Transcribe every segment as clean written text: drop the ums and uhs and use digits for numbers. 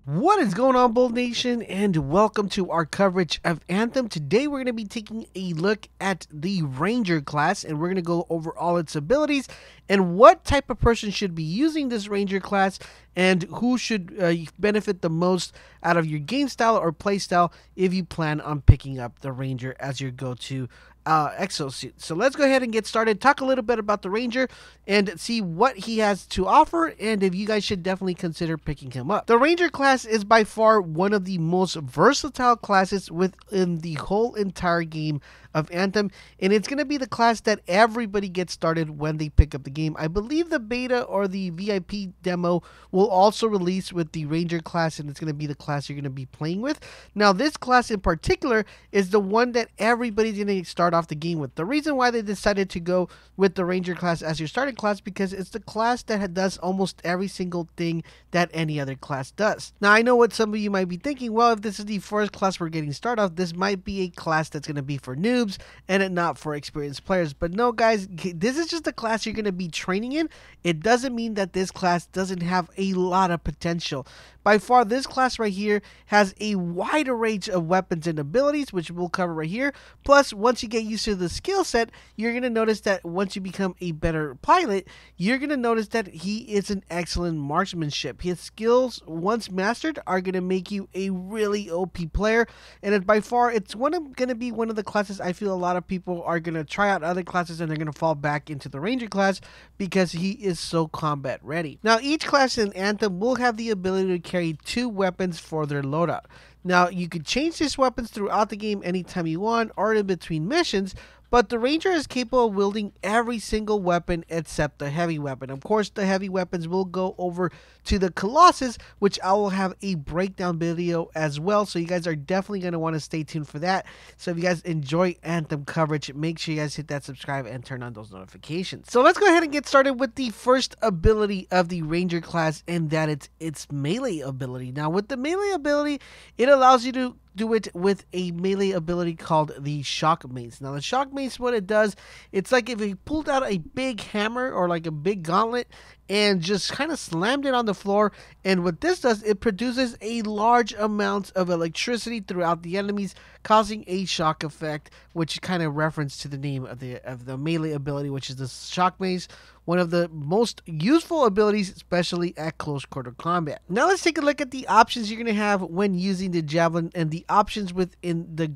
What is going on, Bold Nation, and welcome to our coverage of Anthem. Today we're going to be taking a look at the Ranger class, and we're going to go over all its abilities and what type of person should be using this Ranger class and who should benefit the most out of your game style or play style if you plan on picking up the Ranger as your go-to exosuit. So let's go ahead and get started, talk a little bit about the Ranger and see what he has to offer and if you guys should definitely consider picking him up. The Ranger class is by far one of the most versatile classes within the whole entire game of Anthem, and it's going to be the class that everybody gets started when they pick up the game. I believe the beta or the VIP demo will also release with the Ranger class, and it's going to be the class you're going to be playing with. Now, this class in particular is the one that everybody's going to start off the game with. The reason why they decided to go with the Ranger class as your starting class because it's the class that does almost every single thing that any other class does. Now, I know what some of you might be thinking, well, if this is the first class we're getting started off, this might be a class that's going to be for noobs and not for experienced players. But no, guys, this is just the class you're going to be training in. It doesn't mean that this class doesn't have a lot of potential. By far, this class right here has a wider range of weapons and abilities, which we'll cover right here. Plus, once you get used to the skill set, you're going to notice that once you become a better pilot, you're going to notice that he is an excellent marksmanship. His skills, once mastered, are going to make you a really OP player. And by far, it's going to be one of the classes I feel a lot of people are going to try out other classes and they're going to fall back into the Ranger class because he is so combat ready. Now, each class in Anthem will have the ability to carry 2 weapons for their loadout. Now, you could change these weapons throughout the game anytime you want or in between missions, but the Ranger is capable of wielding every single weapon except the heavy weapon. Of course, the heavy weapons will go over to the Colossus, which I will have a breakdown video as well, so you guys are definitely going to want to stay tuned for that. So if you guys enjoy Anthem coverage, make sure you guys hit that subscribe and turn on those notifications. So let's go ahead and get started with the first ability of the Ranger class, and that it's its melee ability. Now, with the melee ability, it allows you to do it with a melee ability called the Shock Mace. Now, the Shock Mace, what it does, it's like if you pulled out a big hammer or like a big gauntlet and just kind of slammed it on the floor, and what this does, it produces a large amount of electricity throughout the enemies, causing a shock effect, which kind of reference to the name of the melee ability, which is the Shock Mace, one of the most useful abilities, especially at close quarter combat. Now let's take a look at the options you're going to have when using the Javelin and the options within the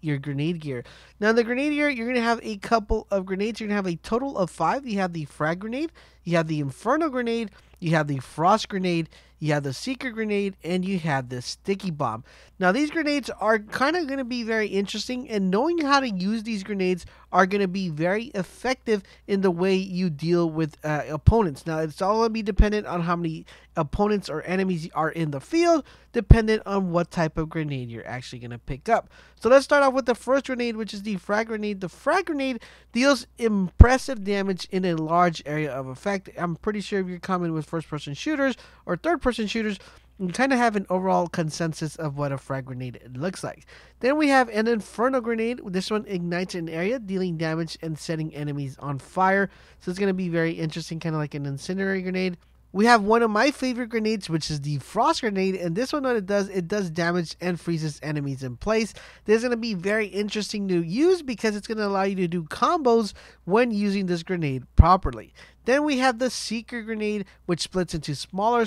your grenade gear. Now in the grenade gear, you're going to have a couple of grenades. You're going to have a total of 5. You have the Frag Grenade, you have the Inferno Grenade, you have the Frost Grenade, you have the Seeker Grenade, and you have the Sticky Bomb. Now, these grenades are kind of going to be very interesting, and knowing how to use these grenades are going to be very effective in the way you deal with opponents. Now, it's all going to be dependent on how many opponents or enemies are in the field, dependent on what type of grenade you're actually going to pick up. So let's start off with the first grenade, which is the Frag Grenade. The Frag Grenade deals impressive damage in a large area of effect. I'm pretty sure if you're coming with first-person shooters or third-person shooters, you kind of have an overall consensus of what a Frag Grenade looks like. Then we have an Inferno Grenade. This one ignites an area, dealing damage and setting enemies on fire. So it's going to be very interesting, kind of like an Incendiary Grenade. We have one of my favorite grenades, which is the Frost Grenade, and this one, what it does damage and freezes enemies in place. This is going to be very interesting to use because it's going to allow you to do combos when using this grenade properly. Then we have the Seeker Grenade, which splits into smaller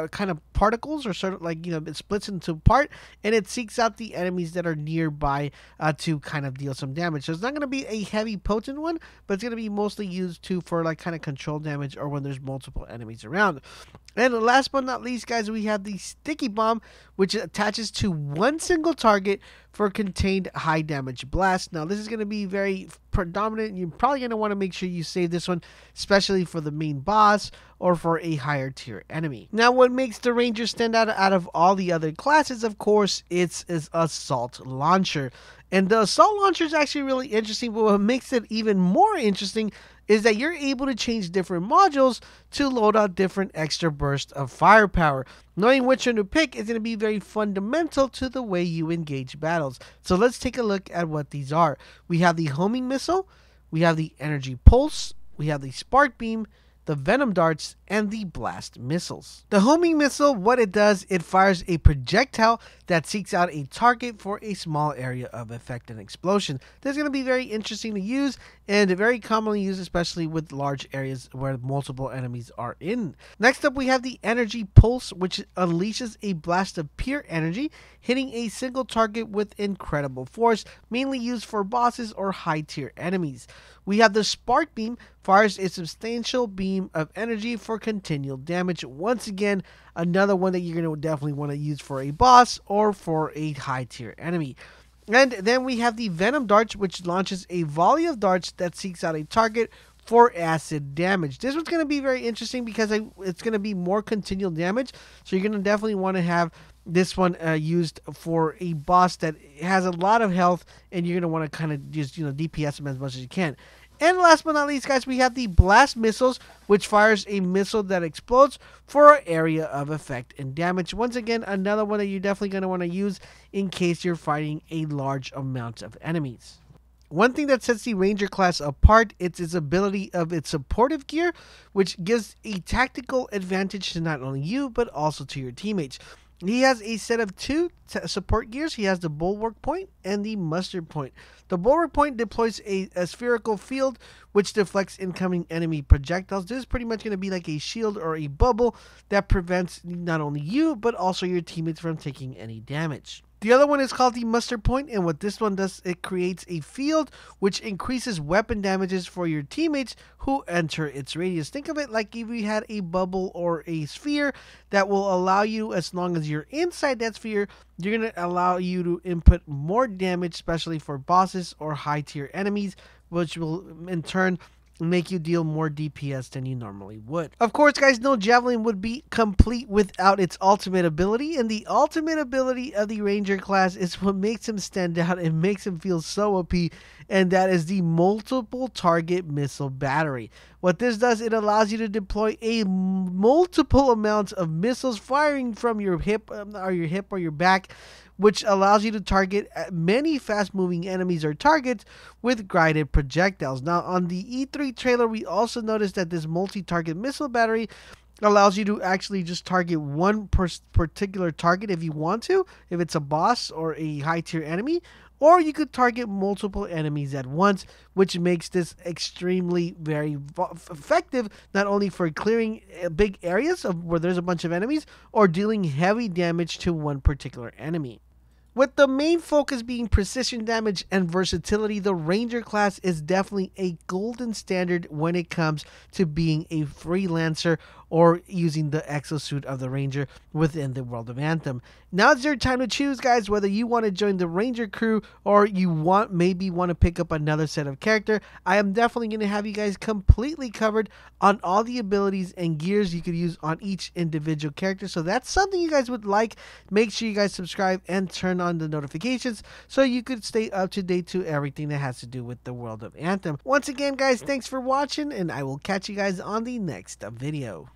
kind of particles, or sort of like, it splits into part, and it seeks out the enemies that are nearby to kind of deal some damage. So it's not going to be a heavy potent one, but it's going to be mostly used for like kind of control damage or when there's multiple enemies around. And last but not least, guys, we have the Sticky Bomb, which attaches to one single target for contained high damage blast. Now, this is going to be very predominant. You're probably going to want to make sure you save this one, especially for the main boss or for a higher tier enemy. Now, what makes the Ranger stand out of all the other classes, of course, it's Assault Launcher. And the Assault Launcher is actually really interesting, but what makes it even more interesting is that you're able to change different modules to load out different extra bursts of firepower. Knowing which one to pick is going to be very fundamental to the way you engage battles. So let's take a look at what these are. We have the Homing Missile, we have the Energy Pulse, we have the Spark Beam, the Venom Darts, and the blast missiles. The homing missile, what it does, it fires a projectile that seeks out a target for a small area of effect and explosion. This is going to be very interesting to use and very commonly used, especially with large areas where multiple enemies are in. Next up, we have the energy pulse, which unleashes a blast of pure energy, hitting a single target with incredible force, mainly used for bosses or high tier enemies. We have the spark beam, fires a substantial beam of energy for continual damage. Once again, another one that you're going to definitely want to use for a boss or for a high tier enemy. And then we have the venom darts, which launches a volley of darts that seeks out a target for acid damage. This one's going to be very interesting because it's going to be more continual damage, so you're going to definitely want to have this one used for a boss that has a lot of health, and you're going to want to kind of just DPS them as much as you can. And last but not least, guys, we have the blast missiles, which fires a missile that explodes for an area of effect and damage. Once again, another one that you're definitely going to want to use in case you're fighting a large amount of enemies. One thing that sets the Ranger class apart is its ability of its supportive gear, which gives a tactical advantage to not only you, but also to your teammates. He has a set of two support gears. He has the Bulwark Point and the Mustard Point. The Bulwark Point deploys a spherical field which deflects incoming enemy projectiles. This is pretty much going to be like a shield or a bubble that prevents not only you, but also your teammates from taking any damage. The other one is called the Mustard Point, and what this one does, it creates a field which increases weapon damages for your teammates who enter its radius. Think of it like if you had a bubble or a sphere that will allow you, as long as you're inside that sphere, you're going to allow you to input more damage, especially for bosses or high tier enemies, which will in turn make you deal more DPS than you normally would. Of course, guys, no Javelin would be complete without its ultimate ability, and the ultimate ability of the Ranger class is what makes him stand out and makes him feel so OP, and that is the multiple target missile battery. What this does, it allows you to deploy a multiple amounts of missiles firing from your hip or your back, which allows you to target many fast-moving enemies or targets with guided projectiles. Now, on the E3 trailer, we also noticed that this multi-target missile battery allows you to actually just target one particular target if you want to, if it's a boss or a high-tier enemy, or you could target multiple enemies at once, which makes this extremely very effective, not only for clearing big areas where there's a bunch of enemies, or dealing heavy damage to one particular enemy. With the main focus being precision damage and versatility, the Ranger class is definitely a golden standard when it comes to being a freelancer or using the exosuit of the Ranger within the world of Anthem. Now it's your time to choose, guys, whether you want to join the Ranger crew or you maybe want to pick up another set of character. I am definitely going to have you guys completely covered on all the abilities and gears you could use on each individual character. So that's something you guys would like. Make sure you guys subscribe and turn on the notifications so you could stay up to date to everything that has to do with the world of Anthem. Once again, guys, thanks for watching, and I will catch you guys on the next video.